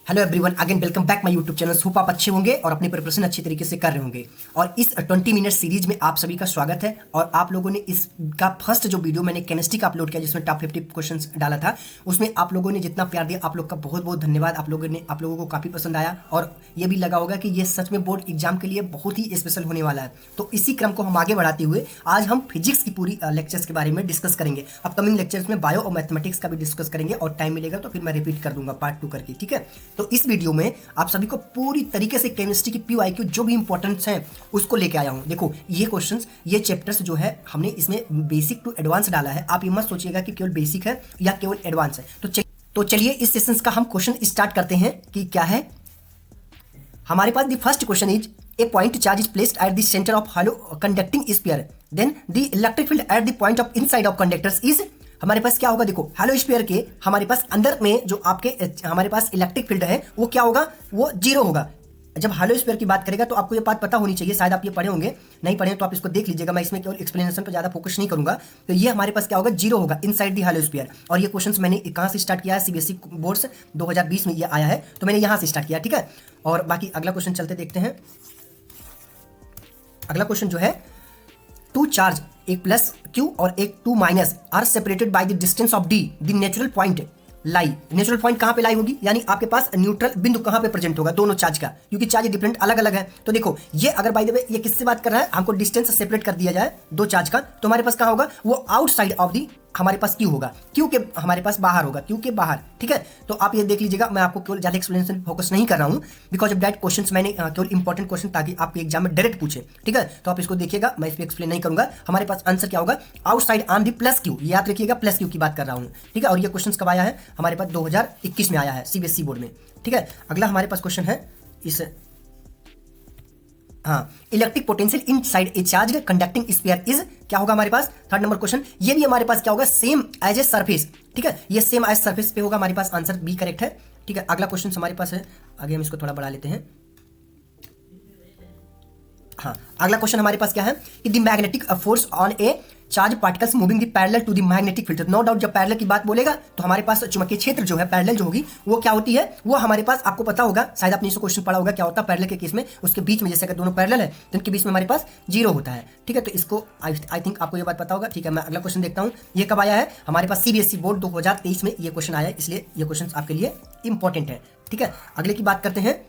Hello everyone, again welcome back my YouTube channel. Hope आप अच्छे होंगे और अपनी प्रिपरेशन अच्छी तरीके से कर रहे होंगे। और इस 20 मिनट सीरीज में आप सभी का स्वागत है। और आप लोगों ने इसका फर्स्ट जो वीडियो मैंने केमिस्ट्री का अपलोड किया जिसमें टॉप 50 क्वेश्चंस डाला था, उसमें आप लोगों ने जितना प्यार दिया आप लोग का बहुत बहुत धन्यवाद। आप लोगों को काफ़ी पसंद आया और ये भी लगा होगा कि ये सच में बोर्ड एग्जाम के लिए बहुत ही स्पेशल होने वाला है। तो इसी क्रम को हम आगे बढ़ाते हुए आज हम फिजिक्स की पूरी लेक्चर्स के बारे में डिस्कस करेंगे। अपकमिंग लेक्चर्स में बायो और मैथमेटिक्स का भी डिस्कस करेंगे और टाइम मिलेगा तो फिर मैं रिपीट कर दूंगा पार्ट 2 करके, ठीक है। तो इस वीडियो में आप सभी को पूरी तरीके से केमिस्ट्री की पीवाईक्यू जो भी इंपॉर्टेंस है उसको लेके आया हूं। देखो ये क्वेश्चंस, ये चैप्टर्स जो है हमने इसमें बेसिक टू एडवांस डाला है। आप ये मत सोचिएगा कि केवल बेसिक है या केवल एडवांस है। तो चलिए इस सेशन का हम क्वेश्चन स्टार्ट करते हैं कि क्या है हमारे पास। The first question is a point charge is placed at the centre of hollow conducting sphere, then the electric field at the point of inside of conductors is. हमारे पास क्या होगा, देखो हैलो स्फीयर के हमारे पास अंदर में जो आपके हमारे पास इलेक्ट्रिक फील्ड है वो क्या होगा, वो 0 होगा। जब हैलो स्फीयर की बात करेगा तो आपको ये बात पता होनी चाहिए, शायद आप ये पढ़े होंगे, नहीं पढ़े तो आप इसको देख लीजिएगा। मैं इसमें केवल एक्सप्लेनेशन पर ज्यादा फोकस नहीं करूंगा। तो ये हमारे पास क्या होगा, 0 होगा इनसाइड दी हैलो स्फीयर। और ये क्वेश्चन मैंने कहां से स्टार्ट किया है, सीबीएसई बोर्ड 2020 में ये आया है, तो मैंने यहां से स्टार्ट किया, ठीक है। और बाकी अगला क्वेश्चन चलते देखते हैं। अगला क्वेश्चन जो है, टू चार्ज एक प्लस क्यू और एक 2 minus are separated by the distance of d, the natural point lie. Natural point कहां पे लाई होगी, यानी आपके पास न्यूट्रल बिंदु कहां पे प्रेजेंट होगा दोनों चार्ज का, क्योंकि चार्ज डिफरेंट अलग अलग है। तो देखो ये अगर बाय द वे ये किससे बात कर रहा है, हमको डिस्टेंस सेपरेट कर दिया जाए दो चार्ज का, तो हमारे पास कहां होगा, वो आउटसाइड ऑफ दी हमारे पास क्यू होगा, क्यू के हमारे पास बाहर होगा, क्यू के बाहर, ठीक है। तो आप ये देख लीजिएगा, मैं आपको केवल ज्यादा एक्सप्लेनेशन फोकस नहीं कर रहा हूं बिकॉज ऑफ दैट क्वेश्चंस मैंने केवल इंपॉर्टेंट क्वेश्चन ताकि आपके एग्जाम में डायरेक्ट पूछे, ठीक है। तो आप इसको देखिएगा, मैं इस पर एक्सप्लेन नहीं करूंगा। हमारे पास आंसर क्या होगा, outside on the plus Q, याद रखिएगा प्लस क्यू की बात कर रहा हूं, ठीक है। और ये क्वेश्चन कब आया है, हमारे पास 2021 में आया है सीबीएसई बोर्ड में, ठीक है। अगला हमारे पास क्वेश्चन है इस electric potential inside a charge conducting sphere is, क्या होगा हमारे पास, थर्ड नंबर क्वेश्चन। ये भी हमारे पास क्या होगा, सेम एज ए सरफेस, ठीक है। ये सेम एज सरफेस पे होगा, हमारे पास आंसर बी करेक्ट है, ठीक है। अगला क्वेश्चन हमारे पास है, आगे हम इसको थोड़ा बढ़ा लेते हैं। अगला क्वेश्चन हमारे पास क्या है कि the magnetic force on a charge particles moving the parallel to the magnetic field. No doubt जब पैरेलल की बात बोलेगा तो हमारे पास चुंबकीय क्षेत्र जो है पैरेलल जो होगी वो क्या होती है, वो हमारे पास आपको पता होगा, शायद आपने इसको क्वेश्चन पढ़ा होगा, क्या होता है पैरेलल के केस में, उसके बीच में जैसे अगर दोनों पैरेलल है तो उनके बीच में हमारे पास 0 होता है, ठीक है। तो इसको आई थिंक आपको ये बात पता होगा, ठीक है। मैं अगला क्वेश्चन देखता हूँ, ये कब आया है, हमारे पास सीबीएसई बोर्ड 2023 में ये क्वेश्चन आया है, इसलिए ये क्वेश्चन आपके लिए इंपॉर्टेंट है, ठीक है। अगले की बात करते हैं,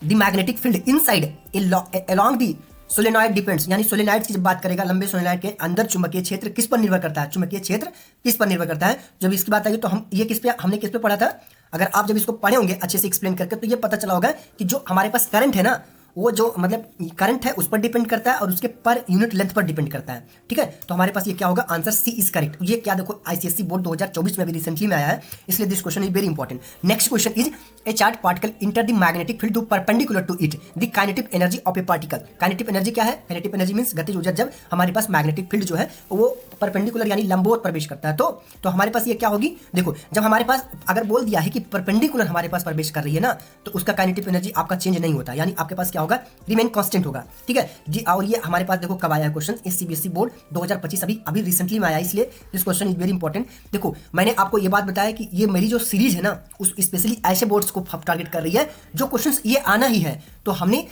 the magnetic field inside along the solenoid depends, यानी सोलेनॉइड की जब बात करेगा, लंबे सोलेनॉइड के अंदर चुंबकीय क्षेत्र किस पर निर्भर करता है, चुंबकीय क्षेत्र किस पर निर्भर करता है। जब इसकी बात आई तो हम ये हमने किस पे पढ़ा था, अगर आप जब इसको पढ़े होंगे अच्छे से एक्सप्लेन करके तो ये पता चला होगा कि जो हमारे पास करंट है ना, वो जो मतलब करंट है उस पर डिपेंड करता है और उसके पर यूनिट लेंथ पर डिपेंड करता है, ठीक है। तो हमारे पास ये क्या होगा, आंसर सी इज करेक्ट। ये क्या देखो आईसीएसई बोर्ड 2024 में अभी रिसेंटली में आया है, इसलिए this question is very important. Next question is a charge particle enter the magnetic field perpendicular to it, the kinetic energy of a particle. Kinetic energy क्या है, काइनेटिक एनर्जी मींस गतिज ऊर्जा जब हमारे पास मैग्नेटिक फील्ड जो है वो perpendicular यानी लंबवत प्रवेश करता है। तो हमारे पास ये क्या होगी, देखो जब हमारे पास अगर बोल दिया है कि परपेंडिकुलर हमारे पास प्रवेश कर रही है ना, तो उसका काइनेटिक एनर्जी आपका चेंज नहीं होता, यानी आपके पास क्या होगा, रिमेन कांस्टेंट होगा, ठीक है जी। और ये हमारे पास देखो कब आया है क्वेश्चन, इस सीबीएसई बोर्ड 2025 अभी रिसेंटली में आया, इसलिए this question is very important. देखो मैंने आपको ये बात बताया कि ये मेरी जो सीरीज है ना उस स्पेशली ऐसे बोर्ड्स को टारगेट कर रही है जो क्वेश्चंस ये आना ही है। तो हमने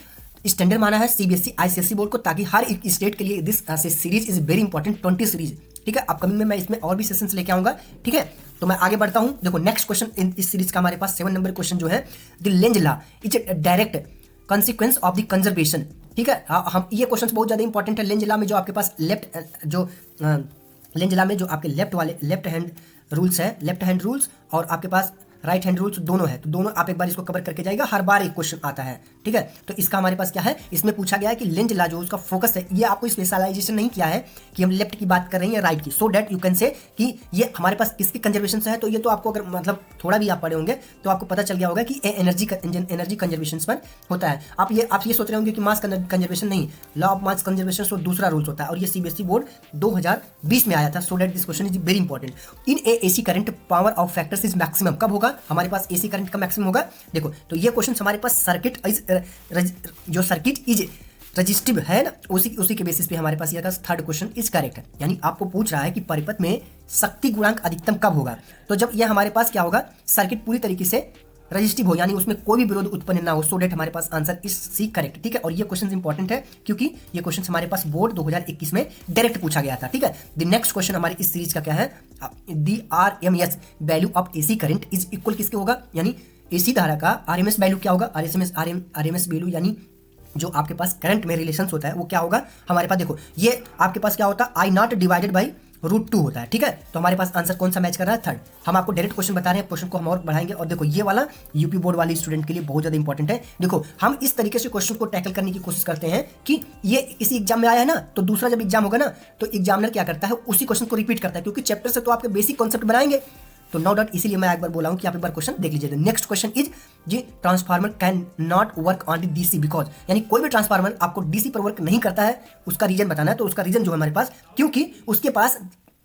स्टैंडर्ड माना है सीबीएसई आईसीएसई बोर्ड को, ताकि हर एक स्टेट के लिए this series is very important, 20 series, ठीक है। अपकमिंग में मैं इसमें और भी सेशंस लेके आऊंगा, ठीक है। तो मैं आगे बढ़ता हूं। देखो नेक्स्ट क्वेश्चन इस सीरीज का हमारे पास 7 नंबर क्वेश्चन जो है, the Lenz law is direct consequence of the conservation, ठीक है। हम ये क्वेश्चन बहुत ज्यादा इंपॉर्टेंट है। लेंज लॉ में जो आपके पास लेंज लॉ में जो आपके लेफ्ट हैंड रूल्स है, लेफ्ट हैंड रूल्स और आपके पास राइट हैंड रूल्स दोनों है, तो दोनों आप एक बार इसको कवर करके जाएगा, हर बार एक क्वेश्चन आता है, ठीक है। तो इसका हमारे पास क्या है, इसमें पूछा गया है कि लेंज लॉ जो उसका फोकस है, ये आपको स्पेशलाइजेशन नहीं किया है कि हम लेफ्ट की बात कर रहे हैं या राइट की, so that you can say कि ये हमारे पास किसकी कंजर्वेशन से है। तो ये तो आपको अगर मतलब थोड़ा भी आप पढ़े होंगे तो आपको पता चल गया होगा कि एनर्जी कंजर्वेशन पर होता है। आप ये सोच रहे होंगे कि मास कंजर्वेशन नहीं, लॉ ऑफ मास कंजर्वेशन तो दूसरा रूल्स होता है, और ये सीबीएसई बोर्ड 2020 में आया था। सो that this question is very important. In A AC current power of factors is maximum, कब होगा हमारे पास एसी करंट का मैक्सिमम होगा। देखो तो ये क्वेश्चन हमारे पास सर्किट इज रजिस्टिव है ना, उसी के बेसिस पे हमारे पास ये थर्ड क्वेश्चन इज करेक्ट है। यानी आपको पूछ रहा है कि परिपथ में शक्ति गुणांक अधिकतम कब होगा। तो जब ये हमारे पास क्या होगा, सर्किट पूरी तरीके से रजिस्टिव हो, यानी उसमें कोई भी विरोध उत्पन्न ना हो, सो डेट हमारे पास आंसर इज सी करेक्ट। ठीक है, और ये क्वेश्चन इंपॉर्टेंट है क्योंकि ये क्वेश्चन हमारे पास बोर्ड 2021 में डायरेक्ट पूछा गया था। ठीक है, द नेक्स्ट क्वेश्चन हमारे इस सीरीज का क्या है, the RMS value of AC current is equal किसके होगा, यानी AC धारा का RMS वैल्यू क्या होगा, RMS वैल्यू यानी जो आपके पास करंट में रिलेशन होता है वो क्या होगा हमारे पास। देखो ये आपके पास क्या होता है, I0 डिवाइडेड बाई √2 होता है। ठीक है, तो हमारे पास आंसर कौन सा मैच कर रहा है, थर्ड। हम आपको डायरेक्ट क्वेश्चन बता रहे हैं, क्वेश्चन को हम और बढ़ाएंगे। और देखो ये वाला यूपी बोर्ड वाले स्टूडेंट के लिए बहुत ज्यादा इंपॉर्टेंट है। देखो हम इस तरीके से क्वेश्चन को टैकल करने की कोशिश करते हैं कि ये इसी एग्जाम में आया है ना, तो दूसरा जब एग्जाम होगा ना तो एग्जामिनर क्या करता है, उसी क्वेश्चन को रिपीट करता है, क्योंकि चैप्टर से तो आपके बेसिक कॉन्सेप्ट बनाएंगे। तो नो डाउट इसीलिए मैं एक बार बोला हूं कि आप एक बार क्वेश्चन देख लीजिए। नेक्स्ट क्वेश्चन इज जी transformer can not work on the DC because, यानी कोई भी ट्रांसफार्मर आपको DC पर वर्क नहीं करता है, उसका रीजन बताना है। तो उसका रीजन जो है हमारे पास, क्योंकि उसके पास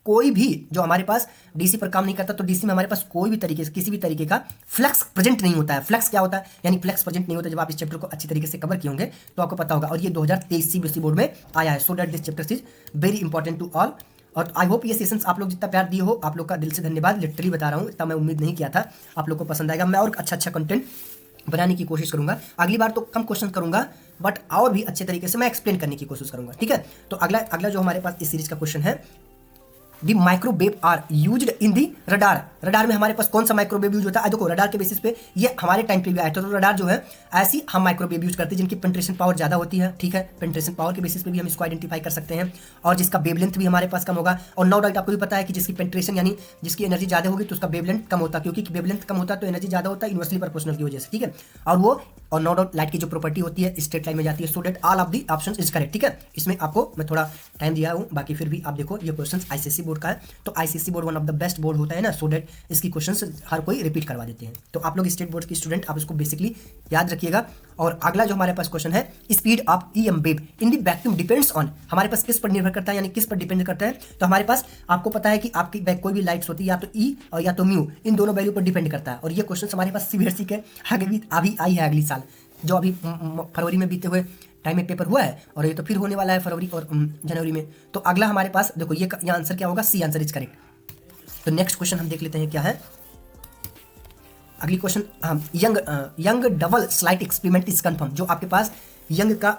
कोई भी जो हमारे पास DC पर काम नहीं करता, तो DC में हमारे पास कोई भी तरीके से किसी भी तरीके का फ्लक्स प्रेजेंट नहीं होता है। फ्लक्स क्या होता है, यानी फ्लक्स प्रेजेंट नहीं होता। जब आप इस चैप्टर को अच्छी तरीके से कवर किए होंगे तो आपको पता होगा, और ये 2023 CBSE बोर्ड में आया है। So that this chapter is very important to all. और आई होप ये सेशंस आप लोग जितना प्यार दिए हो, आप लोग का दिल से धन्यवाद। लिटरली बता रहा हूँ, इतना मैं उम्मीद नहीं किया था आप लोग को पसंद आएगा। मैं और अच्छा कंटेंट बनाने की कोशिश करूंगा। अगली बार तो कम क्वेश्चन करूंगा, बट और भी अच्छे तरीके से मैं एक्सप्लेन करने की कोशिश करूंगा। ठीक है, तो अगला जो हमारे पास इस सीरीज का क्वेश्चन है, the microwave are used in the radar. Radar में हमारे पास कौन सा माइक्रोवेव यूज होता है। देखो रडार के बेसिस पे ये हमारे टाइम पे भी आया था। तो रडार जो है ऐसी हम माइक्रोवेव यूज करते हैं जिनकी पेंट्रेशन पावर ज्यादा होती है। ठीक है, पेंट्रेशन पावर के बेसिस पे भी हम इसको आइडेंटिफाई कर सकते हैं, और जिसका वेवलेंथ भी हमारे पास कम होगा। और नो डाउट आपको भी पता है कि जिसकी पेंट्रेशन यानी जिसकी एनर्जी ज्यादा होगी तो उसका वेवलेंथ कम होता है, क्योंकि वेवलेंथ कम होता है तो एनर्जी ज्यादा होता है, इनवर्सली प्रोपोर्शनल की वजह से। ठीक है, और नो डाउट लाइट की जो प्रॉपर्टी होती है स्ट्रेट लाइन में जाती है। So that all of the option is correct. ठीक है, इसमें आपको मैं थोड़ा टाइम दिया हूँ, बाकी फिर भी आप देखो ये क्वेश्चन ICSE बोर्ड का है। तो ICSE board one of the best board होता है ना, सो दैट इसकी क्वेश्चन हर कोई रिपीट करवा देते हैं। तो आप लोग स्टेट बोर्ड के स्टूडेंट आप इसको बेसिकली याद रखिएगा। और अगला जो हमारे पास क्वेश्चन है, speed of EM wave in the vacuum depends on, हमारे पास किस पर निर्भर करता है, यानी किस पर डिपेंड करता है। तो हमारे पास आपको पता है कि आपकी कोई भी लाइट्स होती है या तो E और या तो म्यू, इन दोनों वैल्यू पर डिपेंड करता है। और ये क्वेश्चन हमारे पास CBSE के अभी आई है अगली साल, जो अभी फरवरी में बीते हुए टाइम में पेपर हुआ है, और ये तो फिर होने वाला है फरवरी और जनवरी में। तो अगला हमारे पास देखो ये आंसर क्या होगा, सी आंसर इज करेक्ट। तो नेक्स्ट क्वेश्चन हम देख लेते हैं क्या है। अगली question, young double slight experiment is confirm. जो आपके पास यंग का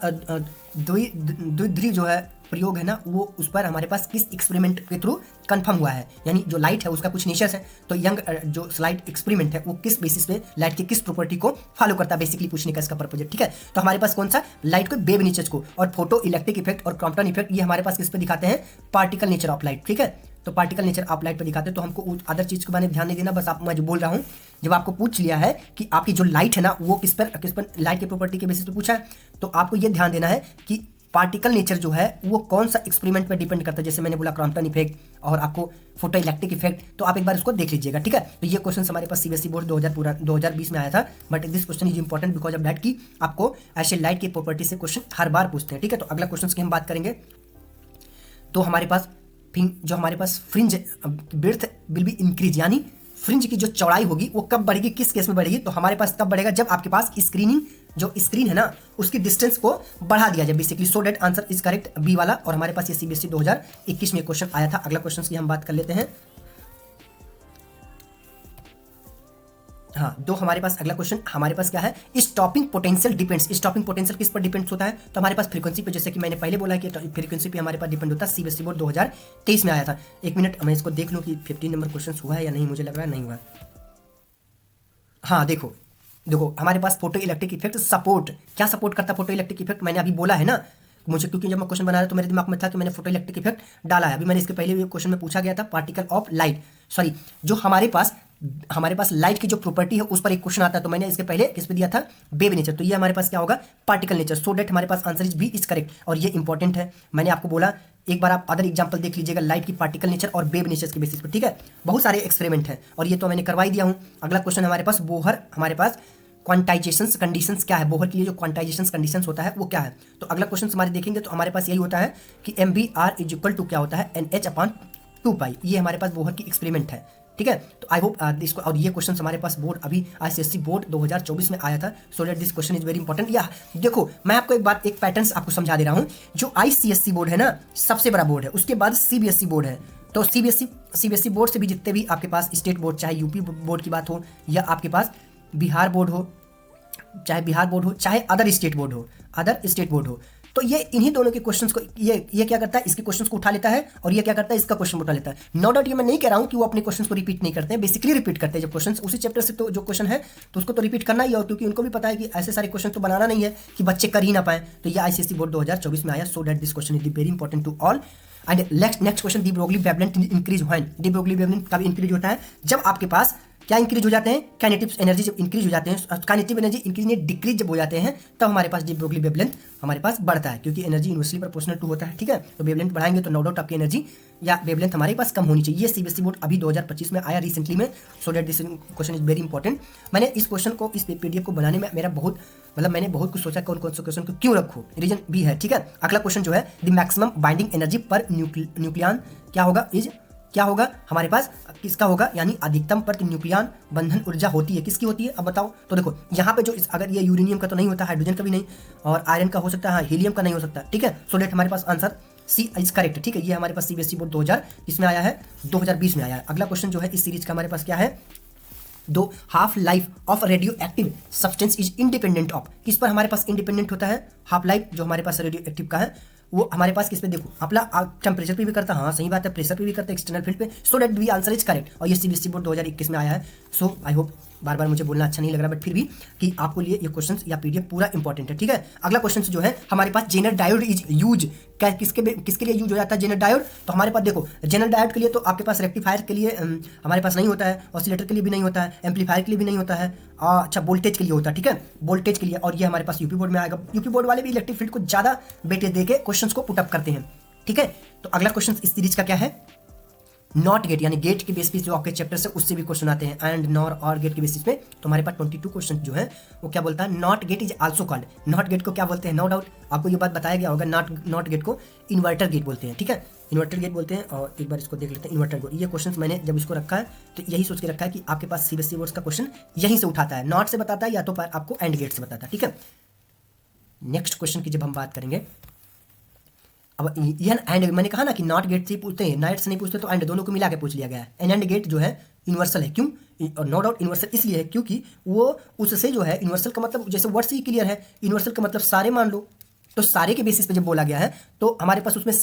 द्विध्रुव जो है प्रयोग है ना, वो उस पर हमारे पास किस एक्सपेरिमेंट के थ्रू कंफर्म हुआ है, यानी जो लाइट है उसका कुछ नेचर्स है। तो यंग जो स्लाइट एक्सपेरिमेंट है वो किस बेसिस पे लाइट के किस प्रॉपर्टी को फॉलो करता है, बेसिकली पूछने का इसका पर्पज है। ठीक है, तो हमारे पास कौन सा लाइट को वेव नेचर्स को, और फोटो इलेक्ट्रिक इफेक्ट और क्रॉम्पटन इफेक्ट ये हमारे पास किस पे दिखाते हैं, पार्टिकल नेचर ऑफ लाइट। ठीक है, तो पार्टिकल नेचर ऑफ लाइट पर दिखाते हैं। तो हमको अदर चीज के बारे में ध्यान नहीं देना, बस आप मैं जो बोल रहा हूँ, जब आपको पूछ लिया है कि आपकी जो लाइट है ना वो किस पर लाइट की प्रॉपर्टी के बेसिस पे पूछा है, तो आपको ये ध्यान देना है कि पार्टिकल नेचर जो है वो कौन सा एक्सपेरिमेंट पे डिपेंड करता है। जैसे मैंने बोला क्रॉम्पटन इफेक्ट और आपको फोटो इलेक्ट्रिक इफेक्ट, तो आप एक बार इसको देख लीजिएगा। ठीक है, तो ये क्वेश्चन हमारे पास CBSE बोर्ड 2020 में आया था, but this question is important because of that कि आपको ऐसे लाइट की प्रॉपर्टी से क्वेश्चन हर बार पूछते हैं। ठीक है, तो अगला क्वेश्चन की हम बात करेंगे। तो हमारे पास जो हमारे पास fringe width will be increase, यानी फ्रिंज की जो चौड़ाई होगी वो कब बढ़ेगी, किस केस में बढ़ेगी। तो हमारे पास तब बढ़ेगा जब आपके पास जो स्क्रीन है ना उसकी डिस्टेंस को बढ़ा दिया जाए basically. So that answer is correct B वाला। और हमारे पास ये CBSE 2021 में क्वेश्चन आया था। अगला क्वेश्चन की हम बात कर लेते हैं। हाँ, तो हमारे पास अगला क्वेश्चन हमारे पास क्या है, stopping potential depends. Stopping potential किस पर डिपेंड्स होता है, तो हमारे पास फ्रीक्वेंसी पे, जैसे कि मैंने पहले बोला कि फ्रीक्वेंसी पे हमारे पास डिपेंड होता है। CBSE बोर्ड 2023 में आया था। एक मिनट मैं इसको देख लूँ कि 15 नंबर क्वेश्चन हुआ है या नहीं, मुझे लग रहा है नहीं हुआ। हाँ देखो हमारे पास फोटो इलेक्ट्रिक इफेक्ट सपोर्ट, क्या सपोर्ट करता है फोटो इलेक्ट्रिक इफेक्ट, मैंने अभी बोला है ना मुझे, क्योंकि जब मैं क्वेश्चन बना रहा तो मेरे दिमाग में था कि मैंने फोटो इलेक्ट्रिक इफेक्ट डाला है। अभी मैंने इसके पहले भी क्वेश्चन में पूछा गया था पार्टिकल ऑफ लाइट, सॉरी जो हमारे पास लाइट की जो प्रॉपर्टी है उस पर एक क्वेश्चन आता है। तो मैंने इसके पहले किस पे दिया था, वेव नेचर। तो ये हमारे पास क्या होगा, पार्टिकल नेचर। सो डेट हमारे पास answer is B is correct. और ये इंपॉर्टेंट है, मैंने आपको बोला एक बार आप अदर एग्जांपल देख लीजिएगा लाइट की पार्टिकल नेचर और वेव नेचर के बेसिस पर। ठीक है, बहुत सारे एक्सपेरिमेंट हैं और ये तो मैंने करवाई दिया हूँ। अगला क्वेश्चन हमारे पास बोहर, हमारे पास क्वांटाइजेशन कंडीशंस क्या है, बोहर के लिए जो क्वांटाइजेशन कंडीशंस होता है वो क्या है। तो अगला क्वेश्चन हमारे देखेंगे तो हमारे पास यही होता है कि MBR इज इक्वल टू क्या होता है, NH/2π। ये हमारे पास बोहर की एक्सपेरिमेंट है। ठीक है, तो आई होप इसको, और ये क्वेश्चन हमारे पास बोर्ड अभी ICSE बोर्ड 2024 में आया था। सो that this question is very important. या देखो मैं आपको एक पैटर्न आपको समझा दे रहा हूँ। जो ICSE बोर्ड है ना सबसे बड़ा बोर्ड है, उसके बाद CBSE बोर्ड है। तो CBSE बोर्ड से भी जितने भी आपके पास स्टेट बोर्ड, चाहे यूपी बोर्ड की बात हो या आपके पास बिहार बोर्ड हो, चाहे अदर स्टेट बोर्ड हो, तो ये इन्हीं दोनों के क्वेश्चंस को ये क्या करता है, इसके क्वेश्चंस को उठा लेता है और ये क्या करता है, इसका क्वेश्चन उठा लेता है। नो डाउट ये मैं नहीं कह रहा हूँ कि वो अपने क्वेश्चंस को रिपीट नहीं करते हैं, बेसिकली रिपीट करते हैं जब क्वेश्चन उसी चैप्टर से, तो जो क्वेश्चन है तो उसको तो रिपीट करना ही है, क्योंकि उनको भी पता है कि ऐसे सारे क्वेश्चन तो बनाना नहीं है कि बच्चे कर ही ना पाए। तो ये आईसीएसई बोर्ड 2024 में आया, so that this question is very important to all. And next question, de Broglie wavelength increase when, de Broglie wavelength कब इंक्रीज होता है, जब आपके पास क्या इंक्रीज हो जाते हैं, काइनेटिक एनर्जी जब इंक्रीज हो जाते हैं, काइनेटिक एनर्जी इंक्रीज नहीं डिक्रीज जब हो जाते हैं, तब हमारे पास डी ब्रोगली वेवलेंथ हमारे पास बढ़ता है, क्योंकि एनर्जी इनवर्सली प्रोपोर्शनल टू होता है। ठीक है, तो वेवलेंथ बढ़ाएंगे तो नो डाउट आपकी एनर्जी या वेवलेंथ हमारे पास कम होनी चाहिए। ये सीबीएसई बोर्ड अभी 2025 में आया रिसेंटली में, सो that this question is very important. मैंने इस क्वेश्चन को, इस पीडीएफ को बनाने में मेरा बहुत मैंने बहुत कुछ सोचा, कौन कौन से क्वेश्चन को क्यों रखूं, रीजन भी है। ठीक है, अगला क्वेश्चन जो है, the maximum binding energy per nucleon क्या होगा हमारे पास, किसका होगा, यानी अधिकतम प्रति न्यूक्लियन बंधन ऊर्जा होती है, किसकी होती है, अब बताओ। तो देखो यहाँ पे जो अगर ये यूरेनियम का तो नहीं होता, हाइड्रोजन का भी नहीं, और आयरन का हो सकता है, हीलियम का नहीं हो सकता। ठीक है, सो डेट हमारे पास आंसर सी इज करेक्ट। ठीक है, ये हमारे पास सीबीएसई बोर्ड 2000 इसमें आया है, 2020 में आया है। अगला क्वेश्चन जो है इस सीरीज का हमारे पास क्या है, दो half life of radio active substance is independent of, किस पर हमारे पास इंडिपेंडेंट होता है, हाफ लाइफ जो हमारे पास रेडियो एक्टिव का है वो हमारे पास किस पे, देखो अपना टेम्परेचर पे भी करता है, हाँ सही बात है, प्रेशर पे भी करता है, एक्सटर्नल फील्ड पे, so that B answer is correct. और ये सीबीएसई बोर्ड 2021 में आया है। सो आई होप, बार बार मुझे बोलना अच्छा नहीं लग रहा, बट फिर भी कि आपको लिए ये क्वेश्चन या पीडीएफ पूरा इंपॉर्टेंट है। ठीक है, अगला क्वेश्चन जो है हमारे पास, जेनर डायोड इज यूज, किसके लिए यूज हो जाता है जेनर डायोड, तो हमारे पास देखो जेनर डायोड के लिए तो आपके पास रेक्टिफायर के लिए हमारे पास नहीं होता है, ऑसिलेटर के लिए भी नहीं होता है, एम्पलीफायर के लिए भी नहीं होता है, अच्छा वोल्टेज के लिए होता है। ठीक है, वोल्टेज के लिए, और ये हमारे पास यूपी बोर्ड में आएगा। यूपी बोर्ड वाले भी इलेक्ट्रिक फील्ड को ज्यादा वेटेज देके क्वेश्चंस को पुटअप करते हैं। ठीक है, तो अगला क्वेश्चन इस सीरीज का क्या है, नॉट गेट, यानी गेट के बेस पे जो आपके चैप्टर से उससे भी क्वेश्चन आते हैं, एंड नॉर और गेट के बेसिस पे। तो हमारे पास 22 क्वेश्चन जो है वो क्या बोलता है, not gate is also called, not gate को क्या बोलते हैं, नो डाउट आपको ये बात बताया गया होगा, नॉट गेट को इन्वर्टर गेट बोलते हैं। ठीक है, इन्वर्टर गेट बोलते हैं, और एक बार इसको देख लेते हैं, इन्वर्टर गेट। ये क्वेश्चन मैंने जब इसको रखा है तो यही सोच के रखा है कि आपके पास सीबीएसई बोर्ड का क्वेश्चन यहीं से उठाता है, नॉट से बताता है या तो आपको एंड गेट से बताता है। ठीक है, नेक्स्ट क्वेश्चन की जब हम बात करेंगे, अब ये एंड, मैंने कहा ना कि नॉट गेट से पूछते हैं, नाइट से नहीं पूछते, तो एंड दोनों को मिला के पूछ लिया गया है। एंड गेट जो है यूनिवर्सल है, क्यों, और नो डाउट यूनिवर्सल इसलिए है क्योंकि वो उससे जो है, यूनिवर्सल का मतलब जैसे वर्ड से ही क्लियर है, यूनिवर्सल का मतलब सारे मान लो, तो सारे के बेसिस पे जब बोला गया है तो हमारे पास उसमें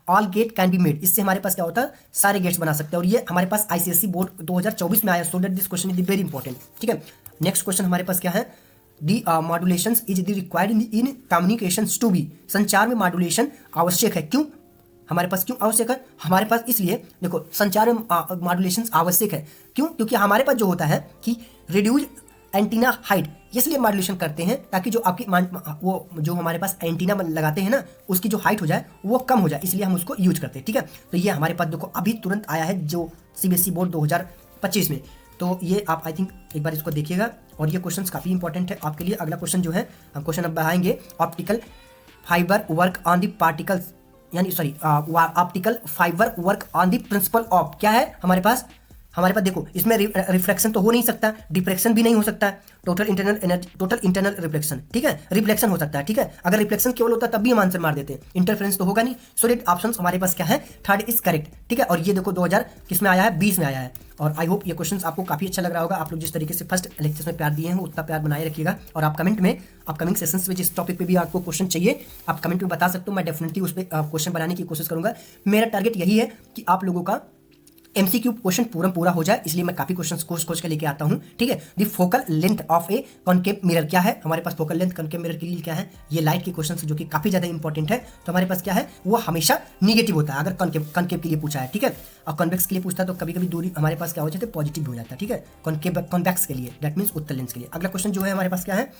all get can be made, इससे हमारे पास क्या होता है, सारे गेट्स बना सकते हैं। और ये हमारे पास आईसीएसई बोर्ड 2024 में आया, so that this question is very important. ठीक है, नेक्स्ट क्वेश्चन हमारे पास क्या है, the modulation is the required in communication to be, संचार में मॉड्यूलेशन आवश्यक है, क्यों हमारे पास, क्यों आवश्यक है हमारे पास, इसलिए देखो संचार में मॉड्यूलेशन आवश्यक है, क्यों, क्योंकि हमारे पास जो होता है कि रिड्यूज एंटीना हाइट, इसलिए मॉड्यूलेशन करते हैं ताकि जो आपकी वो जो हमारे पास एंटीना लगाते हैं ना, उसकी जो हाइट हो जाए वो कम हो जाए, इसलिए हम उसको यूज करते हैं। ठीक है, तो ये हमारे पास देखो अभी तुरंत आया है जो सीबीएसई बोर्ड 2025 में, तो ये आप आई थिंक एक बार इसको देखिएगा, और ये क्वेश्चन काफ़ी इंपॉर्टेंट है आपके लिए। अगला क्वेश्चन जो है, हम क्वेश्चन अब बढ़ाएंगे, optical fibre work on the particles, यानी sorry optical fibre work on the principle of, क्या है हमारे पास देखो इसमें रिफ्लेक्शन तो हो नहीं सकता, डिफ्रेक्शन भी नहीं हो सकता, total internal energy, total internal reflection. ठीक है, रिफ्लेक्शन हो सकता है। ठीक है, अगर रिफ्लेक्शन केवल होता तब भी हम आंसर मार देते, इंटरफेरेंस तो होगा नहीं। सो डेट ऑप्शन हमारे पास क्या है, थर्ड इज करेक्ट। ठीक है, और ये देखो 2000 किस में आया है, 20 में आया है। और आई होप ये क्वेश्चन आपको काफी अच्छा लग रहा होगा, आप लोग जिस तरीके से फर्स्ट लेक्चर में प्यार दिए हैं उतना प्यार बनाए रखिएगा, और आप कमेंट में अपकमिंग सेशंस में जिस टॉपिक पे भी आपको क्वेश्चन चाहिए आप कमेंट में बता सकते हो, मैं डेफिनेटली उस पर क्वेश्चन बनाने की कोशिश करूंगा। मेरा टारगेट यही है कि आप लोगों का एमसीक्यू क्वेश्चन पूरा हो जाए, इसलिए मैं काफी क्वेश्चंस खोज के लेके आता हूं। ठीक है, the focal length of A concave mirror, क्या है हमारे पास फोकल लेंथ कॉनकेव मिरर के लिए क्या है, ये लाइट के क्वेश्चन जो कि काफी ज्यादा इंपॉर्टेंट है। तो हमारे पास क्या है, वो हमेशा निगेटिव होता है अगर कॉनकेव के लिए पूछा है। ठीक है, और कॉन्वेक्स के लिए पूछता है तो कभी कभी दूरी हमारे पास क्या हो जाता है, पॉजिटिव हो जाता है। ठीक है, कॉन्वेक्स के लिए दैट मीन्स उत्तल लेंस के लिए। अगला क्वेश्चन जो है हमारे पास क्या है,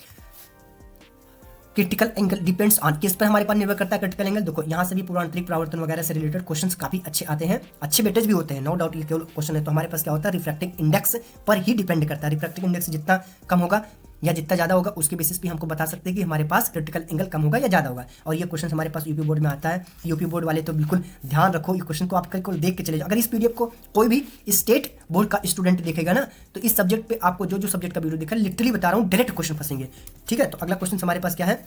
क्रिटिकल एंगल डिपेंड्स ऑन, किस पर हमारे पास निर्भर करता है क्रिटिकल एंगल। देखो यहाँ से भी पूर्वांतरिक परावर्तन वगैरह से रिलेटेड क्वेश्चंस काफी अच्छे आते हैं, अच्छे वेटेज भी होते हैं, नो डाउट ये केवल क्वेश्चन है। तो हमारे पास क्या होता है, रिफ्रैक्टिव इंडेक्स पर ही डिपेंड करता है, रिफ्रैक्टिव इंडेक्स जितना कम होगा या जितना ज्यादा होगा उसके बेसिस पे हमको बता सकते हैं कि हमारे पास क्रिटिकल एंगल कम होगा या ज्यादा होगा। और ये क्वेश्चन हमारे पास यूपी बोर्ड में आता है, यूपी बोर्ड वाले तो बिल्कुल ध्यान रखो, इस क्वेश्चन को आप बिल्कुल देख के चले जाओ। अगर इस पीडीएफ को कोई भी स्टेट बोर्ड का स्टूडेंट देखेगा ना, तो इस सब्जेक्ट पे आपको जो सब्जेक्ट का वीडियो दिखा, लिटरली बता रहा हूँ डायरेक्ट क्वेश्चन फंसेंगे। ठीक है, तो अगला क्वेश्चन हमारे पास क्या है,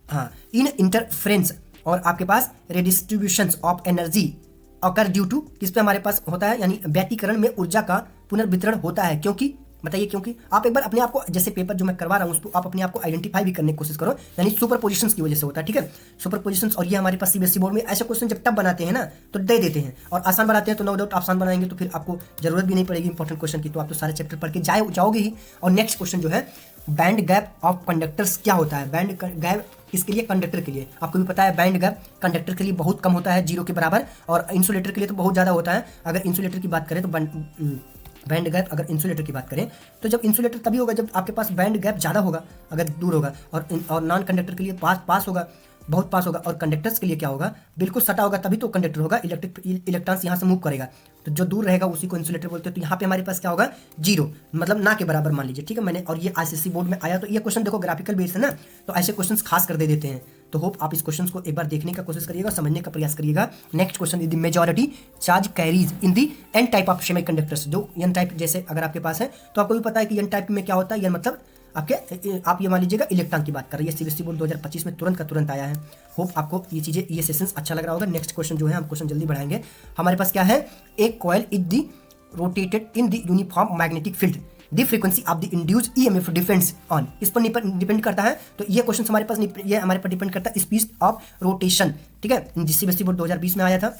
हाँ, इन इंटरफ्रेंस और आपके पास redistribution of energy occur due to, किस पे हमारे पास होता है, यानी व्यतिकरण में ऊर्जा का पुनर्वितरण होता है, क्योंकि बताइए क्योंकि आप एक बार अपने आप को, जैसे पेपर जो मैं करवा रहा हूँ उसको आप अपने आप को आइडेंटिफाई भी करने की कोशिश करो, यानी सुपर पोजिशन की वजह से होता है, ठीक है, सुपर पोजिशन। और ये हमारे पास सीबीएसई बोर्ड में ऐसे क्वेश्चन जब तब बनाते हैं ना तो दे देते हैं, और आसान बनाते हैं तो नो डाउट आसान बनाएंगे तो फिर आपको जरूरत भी नहीं पड़ेगी इंपॉर्टेंट क्वेश्चन की, तो आप तो सारे चैप्टर पढ़ के जाओगे ही। और नेक्स्ट क्वेश्चन जो है, बैंड गैप ऑफ कंडक्टर्स क्या होता है? बैंड गैप किसके लिए? कंडक्टर के लिए। आपको भी पता है बैंड गैप कंडक्टर के लिए बहुत कम होता है, 0 के बराबर, और इंसुलेटर के लिए तो बहुत ज़्यादा होता है। अगर इंसुलेटर की बात करें तो बैंड गैप, अगर इंसुलेटर की बात करें तो जब इंसुलेटर तभी होगा जब आपके पास बैंड गैप ज़्यादा होगा, अगर दूर होगा, और नॉन कंडक्टर के लिए पास होगा, बहुत पास होगा, और कंडक्टर्स के लिए क्या होगा? बिल्कुल सटा होगा तभी तो कंडक्टर होगा, इलेक्ट्रॉन्स यहाँ से मूव करेगा, तो जो दूर रहेगा उसी को इंसुलेटर बोलते हैं। तो यहाँ पे हमारे पास क्या होगा? 0, मतलब ना के बराबर मान लीजिए, ठीक है। मैंने, और ये आईसीएसई बोर्ड में आया, तो ये क्वेश्चन देखो ग्राफिकल बेस है ना, तो ऐसे क्वेश्चन खास कर दे देते हैं। तो होप आप इस क्वेश्चन को एक बार देखने का कोशिश करिएगा, समझने का प्रयास करिएगा। Next question, the majority charge carries in the N type of semiconductors. जो एन टाइप जैसे अगर आपके पास है तो आपको भी पता है कि एन टाइप में क्या होता है, ये मतलब आप ये मान लीजिएगा इलेक्ट्रॉन की बात कर रही है, सीबीएसई बोर्ड 2025 में तुरंत का तुरंत आया है। होप आपको ये चीज़ें, ये सेशंस अच्छा लग रहा होगा। नेक्स्ट क्वेश्चन जो है, हम क्वेश्चन जल्दी बढ़ाएंगे। हमारे पास क्या है? एक coil is the rotated in the uniform magnetic field, the frequency of the induced EMF depends on, इस पर डिपेंड करता है। तो ये क्वेश्चन हमारे पास, ये हमारे पर डिपेंड करता है स्पीड ऑफ रोटेशन, ठीक है, जिस सीबीएसई बोर्ड 2020 में आया था।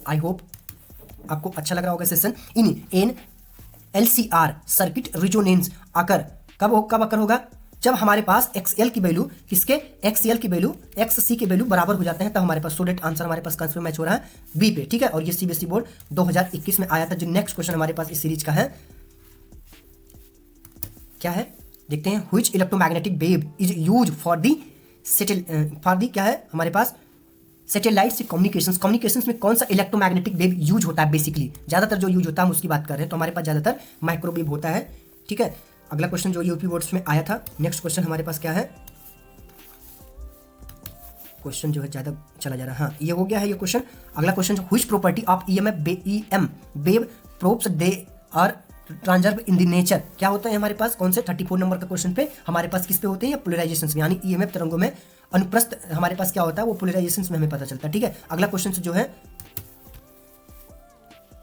आई होप आपको अच्छा लग रहा होगा session. In an LCR circuit resonance occur कब अकर होगा? जब हमारे पास एक्सएल की वैल्यू, किसके? एक्सएल की वैल्यू एक्ससी की वैल्यू बराबर हो जाते हैं, तब हमारे पास स्टूडेंट आंसर हमारे पास कंफर्म मैच हो रहा है बी पे, ठीक है। और ये सीबीएसई बोर्ड 2021 में आया था। जो नेक्स्ट क्वेश्चन हमारे पास इस सीरीज का है, क्या है देखते हैं। Which electromagnetic wave is use for the क्या है हमारे पास? सैटेलाइट से कम्युनिकेशंस में कौन सा इलेक्ट्रोमैग्नेटिक वेव यूज होता है? बेसिकली ज़्यादातर जो यूज होता है हम उसकी बात कर रहे हैं, तो हमारे पास ज़्यादातर माइक्रोवेव होता है, ठीक है। अगला क्वेश्चन जो यूपी बोर्ड्स में आया था, नेक्स्ट क्वेश्चन हमारे पास क्या है? क्वेश्चन जो है ज़्यादा चला जा रहा है, हाँ ये हो गया है ये क्वेश्चन। अगला question, which property of EM wave proves they are transfer in the nature, क्या होता है हमारे पास? कौन से 34 नंबर का क्वेश्चन पे हमारे पास किस पे होते हैं? या पोलराइजेशन में, यानी ईएमएफ तरंगों में अनुप्रस्थ हमारे पास क्या होता है? वो पोलराइजेशन में हमें पता चलता है, ठीक है। अगला क्वेश्चन जो है,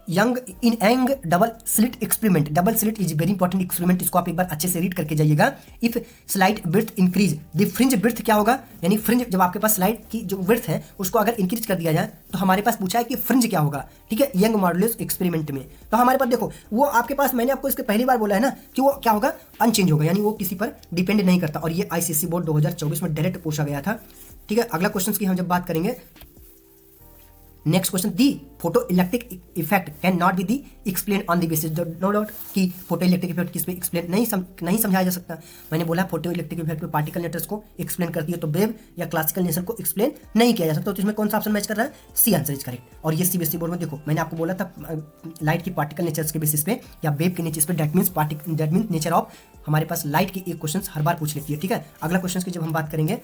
Young double slit experiment, double slit is very important experiment, इसको आप एक बार अच्छे से रीड करके जाइएगा। If slide breadth increase the fringe breadth, क्या होगा? यानी फ्रिंज, जब आपके पास स्लाइड की जो ब्रेथ है उसको अगर इंक्रीज कर दिया जाए तो हमारे पास पूछा है कि फ्रिंज क्या होगा, ठीक है, यंग मॉडुलस एक्सपेरिमेंट में। तो हमारे पास देखो वो आपके पास, मैंने आपको इसके पहली बार बोला है ना कि वो क्या होगा? अनचेंज होगा, यानी वो किसी पर डिपेंड नहीं करता। और ये आईसीएसई बोर्ड 2024 में डायरेक्ट पूछा गया था, ठीक है। अगला क्वेश्चन की हम जब बात करेंगे, next question, the photo electric effect can not be the explain on the basis, no doubt कि फोटो इलेक्ट्रिक इफेक्ट किस पे एक्सप्लेन नहीं समझाया जा सकता। मैंने बोला फोटो इलेक्ट्रिक इफेक्ट पे पार्टिकल नेचर्स को एक्सप्लेन करती है, तो वेव या क्लासिकल नेचर को एक्सप्लेन नहीं किया जा सकता। तो इसमें कौन सा ऑप्शन मैच कर रहा है? C answer is correct. और ये सीबीएसई बोर्ड में देखो मैंने आपको बोला था लाइट की पार्टिकल नेचर्स के बेसिस पे या वेव के नेचर पे, दैट मीन्स नेचर ऑफ हमारे पास लाइट की एक क्वेश्चन हर बार पूछ लेती है, ठीक है। अगला क्वेश्चन की जब हम बात करेंगे,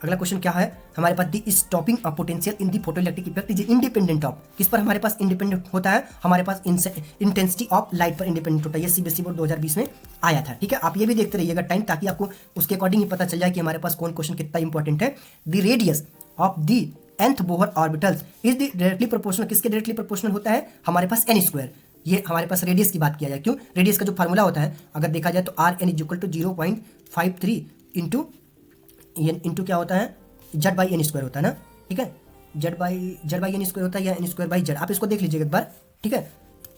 अगला क्वेश्चन क्या है हमारे पास? The stopping of potential in the photo electric effect is independent of, किस पर हमारे पास इंडिपेंडेंट होता है? हमारे पास इंटेंसिटी ऑफ लाइट पर इंडिपेंडेंट होता है। ये सीबीएसई बोर्ड 2020 में आया था, ठीक है। आप ये भी देखते रहिएगा टाइम, ताकि आपको उसके अकॉर्डिंग ही पता चल जाए कि हमारे पास कौन क्वेश्चन कितना इंपॉर्टेंट है। The radius of the nth Bohr orbitals is the directly proportional, किसके डायरेक्टली प्रोपोर्शनल होता है? हमारे पास n स्क्वायर। ये हमारे पास रेडियस की बात किया जाए, क्यों? रेडियस का जो फार्मूला होता है अगर देखा जाए तो RN is equal to 0.53 into क्या होता है? जेड बाई एन स्क्वायर होता है ना, ठीक है। जेड बाई एन स्क्वायर होता है या एन स्क्वायर बाई जेड, आप इसको देख लीजिएगा एक बार, ठीक है।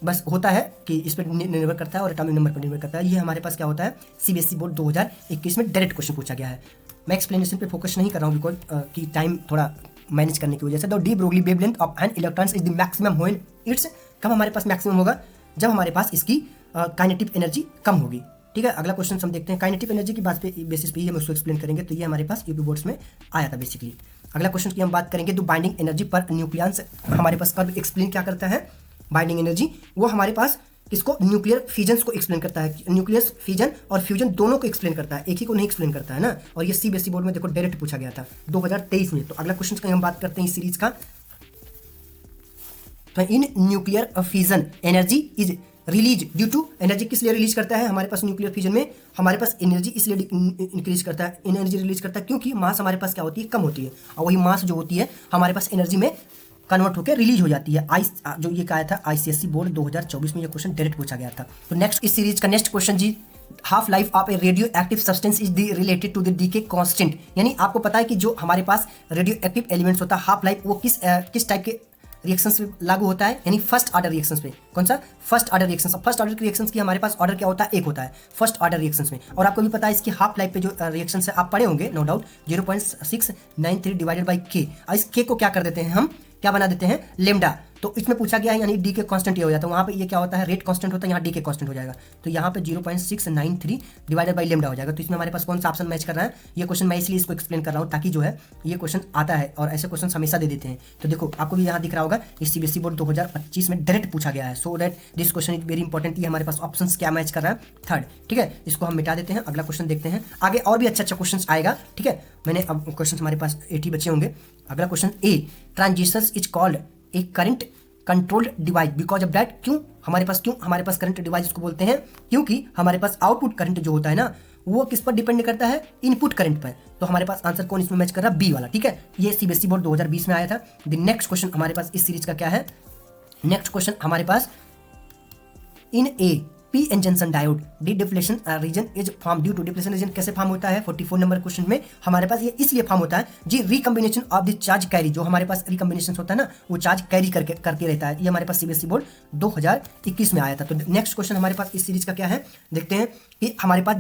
बस होता है कि इस पर निर्भर करता है और एटॉमिक नंबर पर निर्भर करता है। ये हमारे पास क्या होता है? सीबीएसई बोर्ड 2021 में डायरेक्ट क्वेश्चन पूछा गया है। मैं एक्सप्लेनेशन पे फोकस नहीं कर रहा हूँ बिकॉज की टाइम थोड़ा मैनेज करने की वजह से। The de Broglie wavelength of an electron is the maximum when it's, कब हमारे पास मैक्सिमम होगा? जब हमारे पास इसकी काइनेटिक एनर्जी कम होगी, ठीक है। अगला क्वेश्चन हम देखते हैं, काइनेटिक एनर्जी की बात पे बेसिस पे ही हम उसको एक्सप्लेन करेंगे। तो ये हमारे पास यूपी बोर्ड्स में आया था बेसिकली। अगला क्वेश्चन की हम बात करेंगे, तो बाइंडिंग एनर्जी पर न्यूक्लियस हमारे पास कब एक्सप्लेन क्या करता है? बाइंडिंग एनर्जी वो हमारे पास किसको? न्यूक्लियर फिजन को एक्सप्लेन करता है। न्यूक्लियस फिजन और फ्यूजन दोनों को एक्सप्लेन करता है, एक ही को नहीं एक्सप्लेन करता है ना। और ये सीबीएसई बोर्ड में देखो डायरेक्ट पूछा गया था 2023 में। तो अगला क्वेश्चन की हम बात करते हैं इस सीरीज का, तो in nuclear fission energy is release due to, energy किस लिए रिलीज करता है हमारे पास? न्यूक्लियर फिजन में हमारे पास एनर्जी इसलिए इंक्रीज करता है, एनर्जी रिलीज करता है क्योंकि मास हमारे पास क्या होती है? कम होती है। और वही मास जो होती है हमारे पास एनर्जी में कन्वर्ट होकर रिलीज हो जाती है। जो ये कहा था ICSE बोर्ड 2024 में ये क्वेश्चन डायरेक्ट पूछा गया था। तो नेक्स्ट इस सीरीज का नेक्स्ट क्वेश्चन जी, half life of a radioactive substance is the related to the decay constant. यानी आपको पता है कि जो हमारे पास रेडियो एक्टिव एलिमेंट्स होता है हाफ लाइफ वो किस टाइप के रिएक्शंस पे लागू होता है, यानी फर्स्ट ऑर्डर रिएक्शंस पे। कौन सा? First order reactions. First order reactions की हमारे पास ऑर्डर क्या होता है? एक होता है फर्स्ट ऑर्डर रिएक्शंस में। और आपको भी पता है इसकी हाफ लाइफ पे जो रिएक्शंस है आप पढ़े होंगे नो डाउट, 0.693 डिवाइडेड बाई के। और इस के को क्या कर देते हैं हम, क्या बना देते हैं? लेमडा। तो इसमें पूछा गया है यानी डी के कांस्टेंट ये हो जाता है, वहाँ पे ये क्या होता है? रेट कांस्टेंट होता है, यहाँ डी के कांस्टेंट हो जाएगा। तो यहाँ पे 0.693 डिवाइडेड बाई लेमडा हो जाएगा। तो इसमें हमारे पास कौन सा ऑप्शन मैच कर रहा है? ये क्वेश्चन मैं इसलिए इसको एक्सप्लेन कर रहा हूँ ताकि जो है ये क्वेश्चन आता है और ऐसे क्वेश्चन हमेशा दे देते हैं। तो देखो आपको भी यहाँ दिख रहा होगा इस CBSE बोर्ड 2025 में डायरेक्ट पूछा गया है। So that this question is very important. ये हमारे पास ऑप्शन क्या मैच कर रहा है? थर्ड। ठीक है, इसको हम मिटा देते हैं, अगला क्वेश्चन देखते हैं। आगे और भी अच्छा क्वेश्चन आएगा। ठीक है, मैंने अब क्वेश्चन हमारे पास 80 बचे होंगे। अगला question A, transitions is called a current controlled device because of that. क्यों हमारे पास करंट डिवाइस इसको बोलते हैं? क्योंकि हमारे पास आउटपुट करंट जो होता है ना वो किस पर डिपेंड करता है? इनपुट करंट पर। तो हमारे पास आंसर कौन इसमें मैच कर रहा है? बी वाला। ठीक है, ये CBSE बोर्ड 2020 में आया था। द नेक्स्ट क्वेश्चन हमारे पास इस सीरीज का क्या है? नेक्स्ट क्वेश्चन हमारे पास, in a P N junction diode the depletion region is form due to depletion region. कैसे फॉर्म होता है? 44 नंबर क्वेश्चन में हमारे पास ये इसलिए फॉर्म होता है जी, recombination of the charge carry. जो हमारे पास रिकम्बिनेशन होता है ना वो चार्ज कैरी करते रहता है। ये हमारे पास CBSE बोर्ड 2021 में आया था। तो नेक्स्ट क्वेश्चन हमारे पास इस सीरीज का क्या है देखते हैं कि हमारे पास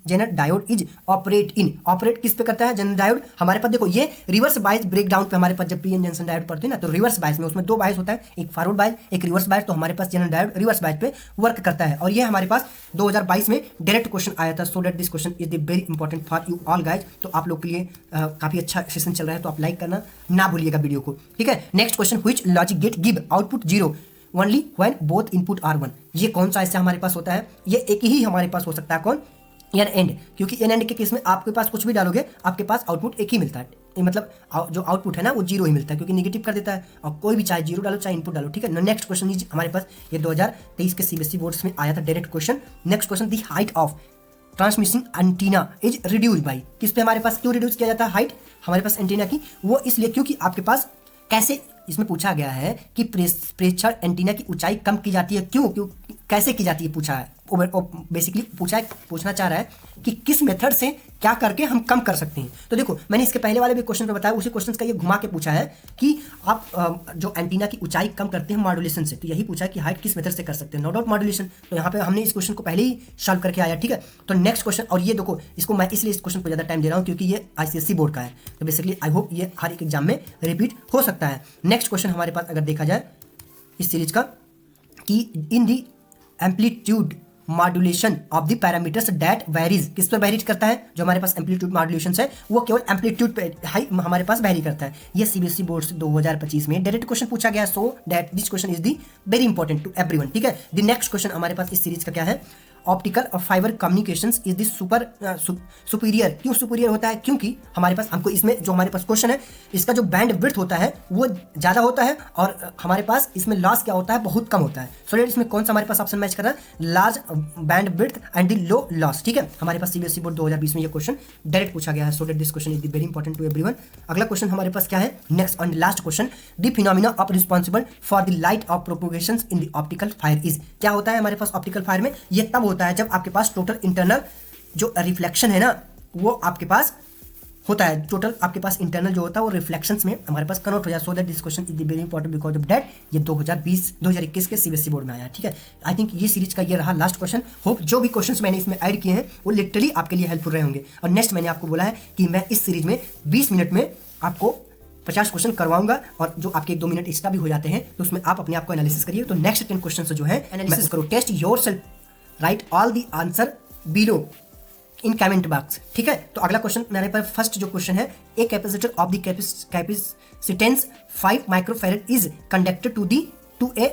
जेनर डायोड इज ऑपरेट किस पे करता है? जेनर डायोड हमारे पास देखो ये रिवर्स बायस ब्रेकडाउन पे हमारे पास जब पी एन जंक्शन डायोड पढ़ते हैं ना तो रिवर्स बायस में उसमें दो बायस होता है, एक फॉरवर्ड बायस एक रिवर्स बायस। तो हमारे पास जेनर डायोड रिवर्स बायस पे वर्क करता है और ये हमारे पास 2022 में डायरेक्ट क्वेश्चन आया था। सो that this question is the very important for you all guys. तो आप लोग के लिए काफी अच्छा सेशन चल रहा है तो आप लाइक करना ना भूलिएगा वीडियो को। ठीक है, next question, which logic gate give output 0 only when both input are 1। ये कौन सा ऐसा हमारे पास होता है? ये एक ही हमारे पास हो सकता है। कौन? NAND. क्योंकि एन एंड के केस में आपके पास कुछ भी डालोगे आपके पास आउटपुट एक ही मिलता है। मतलब जो आउटपुट है ना वो 0 ही मिलता है क्योंकि नेगेटिव कर देता है। और कोई भी चाहे 0 डालो चाहे इनपुट डालो। ठीक है, नेक्स्ट क्वेश्चन हमारे पास ये 2023 के CBSE बोर्ड्स में आया था direct question. Next question, the height of transmission antenna is reduce by. किस पे हमारे पास क्यों रिड्यूस किया जाता है हाइट हमारे पास एंटीना की? वो इसलिए क्योंकि आपके पास कैसे इसमें पूछा गया है कि प्रेक्षण एंटीना की ऊंचाई कम की जाती है। क्यों कैसे की जाती है पूछा है। बेसिकली पूछना चाह रहा है कि किस मेथड से क्या करके हम कम कर सकते हैं। तो देखो मैंने इसके पहले वाले भी क्वेश्चन पे बताया, उसी क्वेश्चन का ये घुमा के पूछा है कि आप जो एंटीना की ऊंचाई कम करते हैं मॉड्यूलेशन से। तो यही पूछा है कि हाइट किस मेथड से कर सकते हैं। No doubt modulation. तो यहाँ पे हमने इस क्वेश्चन को पहले ही सॉल्व करके आया। ठीक है, तो नेक्स्ट क्वेश्चन, और ये देखो इसको मैं इसलिए इस क्वेश्चन को ज़्यादा टाइम दे रहा हूँ क्योंकि ये ICSE बोर्ड का है। तो बेसिकली आई होप ये हर एक एग्जाम में रिपीट हो सकता है। नेक्स्ट क्वेश्चन हमारे पास अगर देखा जाए इस सीरीज का कि in the amplitude modulation of the parameters that varies. किस पर वेरी करता है? जो हमारे पास एम्पलीट्यूड मॉड्यूलेशन है वो केवल एम्पलीट्यूड पे हमारे पास वेरी करता है। ये CBSE बोर्ड से 2025 में डायरेक्ट क्वेश्चन पूछा गया। So that this question is the very important to everyone. ठीक है, द नेक्स्ट क्वेश्चन हमारे पास इस सीरीज का क्या है? ऑप्टिकल और fibre communications is the superior. क्यों सुपीरियर होता है? क्योंकि हमारे पास हमको इसमें जो हमारे पास क्वेश्चन है इसका जो बैंड विड्थ होता है वो ज़्यादा होता है और हमारे पास इसमें लॉस क्या होता है? बहुत कम होता है। सो दैट इसमें कौन सा हमारे पास ऑप्शन मैच कर रहा है? Large band width and the low loss. ठीक है, हमारे पास CBSE बोर्ड 2020 में ये क्वेश्चन डायरेक्ट पूछा गया है। So that this question is very important to everyone. अगला क्वेश्चन हमारे पास क्या है? Next and last question, the phenomena of responsible for the light of propagation in the optical fibre is. क्या होता है हमारे पास ऑप्टिकल फायर में? ये तब होता है जब आपके पास टोटल इंटरनल जो रिफ्लेक्शन है ना वो आपके पास होता है। टोटल आपके पास इंटरनल जो होता है वो रिफ्लेक्शंस में हमारे पास कन्वर्ट हो जाए। सो that this question is very important because of that ये 2021 के CBSE बोर्ड में आया। ठीक है, आई थिंक ये सीरीज का ये रहा लास्ट क्वेश्चन। होप जो भी क्वेश्चंस मैंने इसमें ऐड किए हैं वो लिटरली आपके लिए हेल्पफुल रहे होंगे। और नेक्स्ट मैंने आपको बोला है कि मैं इस सीरीज में 20 मिनट में आपको 50 क्वेश्चन करवाऊंगा और जो आपके 1-2 मिनट एक्स्ट्रा भी हो जाते हैं तो उसमें आप अपने आप को एनालिसिस करिए। तो नेक्स्ट 10 क्वेश्चन जो है एनालिसिस करो, test yourself, write all the answer below in comment box. ठीक है, तो अगला क्वेश्चन मेरे पर फर्स्ट जो क्वेश्चन है, a capacitor of the capacitance 5 microfarad is conducted to a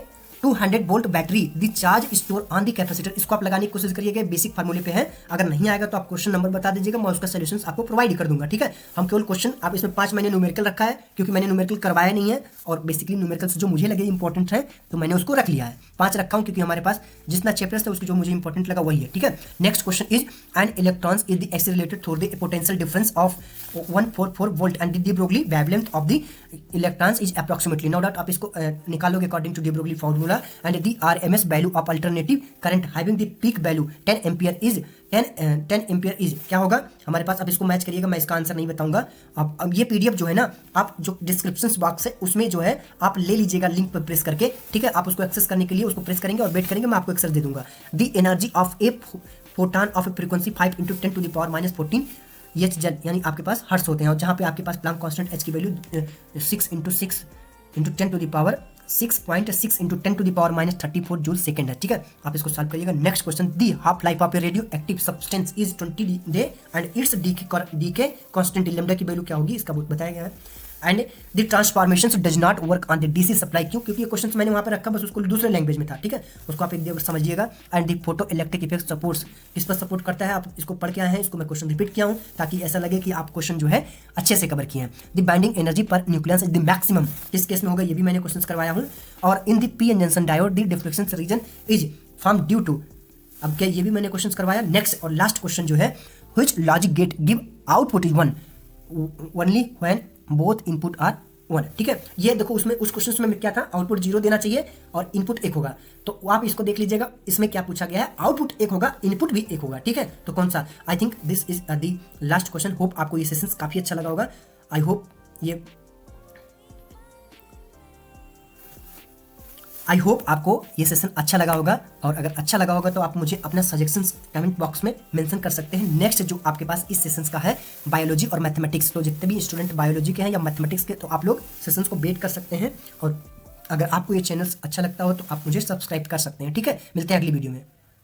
200 volt battery the charge store on the capacitor, इसको आप लगाने की कोशिश करिएगा, बेसिक फार्मूले पे है। अगर नहीं आएगा तो आप क्वेश्चन नंबर बता दीजिएगा, मैं उसका सोल्यूशन आपको प्रोवाइड कर दूंगा, ठीक है। हम केवल क्वेश्चन, आप इसमें 5 मैंने न्यूमेरिकल रखा है क्योंकि मैंने न्यूमेरिकल करवाया नहीं है, और बेसिकली न्यूमेरिकल्स जो मुझे लगे इंपॉर्टेंट है तो मैंने उसको रख लिया है। 5 रखा हूँ क्योंकि हमारे पास जितना चैप्टर्स था उसकी जो मुझे इंपॉर्टेंट लगा वही है, ठीक है। Next question is an electrons is the accelerated through the potential difference of 144 volt and the de Broglie wavelength of the electrons is approximately, no doubt आप इसको निकालोगे according to de Broglie formula, and the RMS value of alternative current having the peak value 10 ampere is 10 ampere is क्या होगा हमारे पास। अब इसको match करिएगा, मैं इसका आंसर नहीं बताऊंगा। अब ये PDF जो है ना, आप जो डिस्क्रिप्शन बॉक्स है उसमें जो है आप ले लीजिएगा लिंक पर प्रेस करके, ठीक है। आप उसको एक्सेस करने के लिए उसको प्रेस करेंगे और वेट करेंगे, मैं आपको एक्सेस दे दूंगा। The energy of A photon of A frequency 5 × 10⁻⁻14 H जन, यानी आपके पास हर्ट्ज होते हैं, और जहाँ पे आपके पास प्लांक कांस्टेंट H की वैल्यू 6 × 6 × 10⁻6 6.6 × 10⁻34 जूल सेकेंड है, ठीक है। आप इसको सॉल्व करिएगा। Next question, the half life of a radioactive substance is 20 day and it's decay constant lambda की वैल्यू क्या होगी, इसका बताया गया है। And the transformation does not work on the DC supply, क्यों, क्योंकि ये क्वेश्चन मैंने वहाँ पे रखा, बस उसको दूसरे लैंग्वेज में था, ठीक है। उसको आप एक बार समझिएगा। And the photo electric effect supports, किस पर सपोर्ट करता है, आप इसको पढ़ के आए हैं, इसको मैं क्वेश्चन रिपीट किया हूँ ताकि ऐसा लगे कि आप क्वेश्चन जो है अच्छे से कवर किए हैं। The binding energy per nucleus is the maximum, किस केस में होगा, ये भी मैंने क्वेश्चन करवाया हूँ। और in the PN junction diode the deflection region is form due to, अब क्या, ये भी मैंने क्वेश्चन करवाया। नेक्स्ट और लास्ट क्वेश्चन जो है, which logic gate give output is 1 only when both input are 1, ठीक है। ये देखो, उसमें उस क्वेश्चन में क्या था, आउटपुट 0 देना चाहिए और इनपुट 1 होगा, तो आप इसको देख लीजिएगा, इसमें क्या पूछा गया है, आउटपुट 1 होगा, इनपुट भी 1 होगा, ठीक है। तो कौन सा, I think this is the last question. Hope आपको ये सेशन काफी अच्छा लगा होगा। आई होप आपको ये सेशन अच्छा लगा होगा, और अगर अच्छा लगा होगा तो आप मुझे अपना सजेशंस कमेंट बॉक्स में मेंशन कर सकते हैं। नेक्स्ट जो आपके पास इस सेशंस का है बायोलॉजी और मैथमेटिक्स, तो जितने भी स्टूडेंट बायोलॉजी के हैं या मैथमेटिक्स के, तो आप लोग सेशंस को वेट कर सकते हैं। और अगर आपको ये चैनल अच्छा लगता हो तो आप मुझे सब्सक्राइब कर सकते हैं, ठीक है। मिलते हैं अगली वीडियो में।